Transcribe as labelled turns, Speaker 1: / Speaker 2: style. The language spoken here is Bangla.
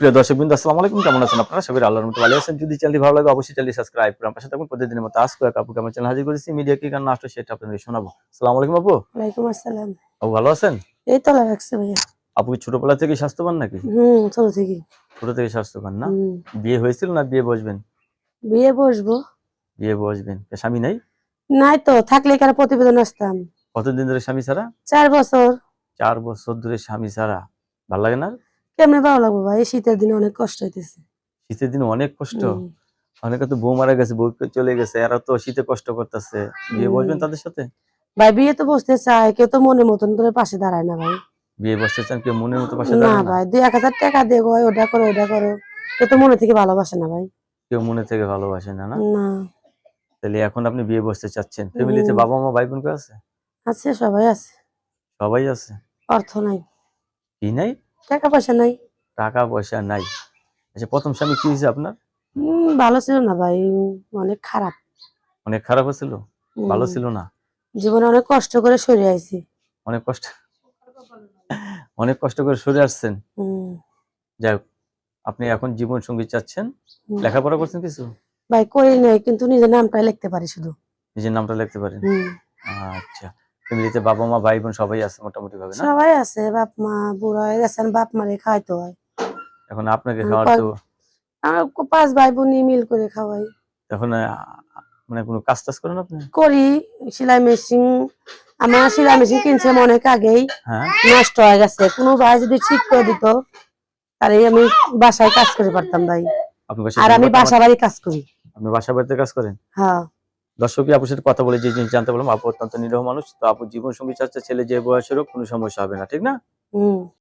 Speaker 1: সুপ্রিয় দর্শকবৃন্দ, আসসালামু আলাইকুম। কেমন আছেন আপনারা? সবাই আল্লাহর রহমতে ভালো আছেন। যদি চ্যানেলটি ভালো লাগে অবশ্যই চ্যানেলটি সাবস্ক্রাইব করুন। পাশে থাকুন প্রতিদিনের মতো আজকে এক আপুকে আমার চ্যানেল হাজির করেছি। মিডিয়া কি গান আসলে সেটা আপনাদের শোনাবো। আসসালামু আলাইকুম আপু।
Speaker 2: ওয়ালাইকুম আসসালাম।
Speaker 1: আপু ভালো আছেন?
Speaker 2: এই তো রাখছে ভাইয়া।
Speaker 1: আপু কি ছোটবেলা থেকে স্বাস্থ্যবান নাকি?
Speaker 2: ছোট থেকে।
Speaker 1: ছোট থেকে স্বাস্থ্যবান না?
Speaker 2: হুম।
Speaker 1: বিয়ে হয়েছিল না বিয়ে বসবেন?
Speaker 2: বিয়ে বসবো।
Speaker 1: বিয়ে বসবেন। স্বামী নাই?
Speaker 2: নাই তো, থাকলে কার প্রতিবেদন আসতাম।
Speaker 1: কতদিন ধরে স্বামী ছাড়া?
Speaker 2: 4 বছর।
Speaker 1: 4 বছর ধরে স্বামী ছাড়া। ভাল লাগে না?
Speaker 2: কেমনে ভালো লাগবো ভাই, এই শীতের দিনে অনেক কষ্ট হইতেছে।
Speaker 1: শীতের দিনে অনেক কষ্ট।
Speaker 2: হুম।
Speaker 1: অনেকে তো বউ মারা গেছে, বউ চলে গেছে, এরা তো শীতে কষ্ট করতেছে। বিয়ে বসবেন
Speaker 2: হুম।
Speaker 1: তাদের সাথে?
Speaker 2: ভাই বিয়ে তো বসতে চায়, কেউ তো মনের মতন করে পাশে দাঁড়ায় না ভাই।
Speaker 1: বিয়ে বসতে চান, কেউ মনের মতো পাশে
Speaker 2: না
Speaker 1: দাঁড়ায় না?
Speaker 2: ভাই, 2-1000 টাকা দিয়ে কয় ওটা করো ওটা করো, কেউ তো মনে থেকে ভালোবাসে না ভাই।
Speaker 1: কেউ মনে থেকে ভালোবাসে না, না?
Speaker 2: না।
Speaker 1: তাহলে এখন আপনি বিয়ে বসতে চাচ্ছেন। ফ্যামিলিতে
Speaker 2: হুম।
Speaker 1: বাবা মা ভাই বোন কেউ আছে?
Speaker 2: আছে, সবাই আছে।
Speaker 1: সবাই আছে।
Speaker 2: অর্থ নাই।
Speaker 1: কি নাই?
Speaker 2: টাকা পয়সা নাই।
Speaker 1: টাকা পয়সা নাই। আচ্ছা, প্রথম স্বামী কি হয়েছে আপনার?
Speaker 2: ভালো ছিল না ভাই, অনেক খারাপ।
Speaker 1: অনেক খারাপ ছিল? ভালো
Speaker 2: হুম।
Speaker 1: ছিল না?
Speaker 2: জীবনে অনেক কষ্ট করে সরে আইছি।
Speaker 1: অনেক কষ্ট অনেক কষ্ট করে সরে আসছেন।
Speaker 2: হুম।
Speaker 1: যাই হোক, আপনি এখন জীবন সঙ্গী চাচ্ছেন।
Speaker 2: হুম।
Speaker 1: লেখাপড়া করছেন কিছু?
Speaker 2: ভাই করি নাই, কিন্তু নিজের নামটাই লিখতে পারি শুধু।
Speaker 1: নিজের নামটা লিখতে পারেন?
Speaker 2: হুম।
Speaker 1: আচ্ছা। ফ্যামিলিতে বাবা মা ভাই বোন সবাই আছে মোটামুটি ভাবে, না?
Speaker 2: সবাই আছে, বাপ মা বুড়া হয়ে গেছেন, বাপ মারে খাইতে হয়।
Speaker 1: এখন আপনাকে
Speaker 2: আমি
Speaker 1: খাওয়ার তো
Speaker 2: আমরা 5 ভাই বোন মিল করে খাওয়াই।
Speaker 1: এখন মানে কোনো কাজ টাজ করেন আপনি?
Speaker 2: করি। সেলাই মেশিন, আমার সেলাই মেশিন কিনছিলাম অনেক আগেই,
Speaker 1: হ্যাঁ।
Speaker 2: নষ্ট হয়ে গেছে। কোনো ভাই যদি ঠিক করে দিত তাহলে আমি বাসায় কাজ করে পারতাম ভাই।
Speaker 1: আপনি বাসায়
Speaker 2: আর
Speaker 1: দিতে
Speaker 2: আমি
Speaker 1: পারতেন
Speaker 2: বাসা
Speaker 1: আমাকে?
Speaker 2: বাড়ি কাজ করি।
Speaker 1: আপনি বাসা বাড়িতে কাজ করেন?
Speaker 2: হ্যাঁ।
Speaker 1: দর্শকই আপুর সাথে কথা বলে যে জিনিস জানতে পারলাম, আপু অত্যন্ত নিরীহ মানুষ। তো আপু জীবন সঙ্গী চাচ্ছে, ছেলে যে বয়সের হোক কোনো সমস্যা হবে না, ঠিক না?
Speaker 2: হুম।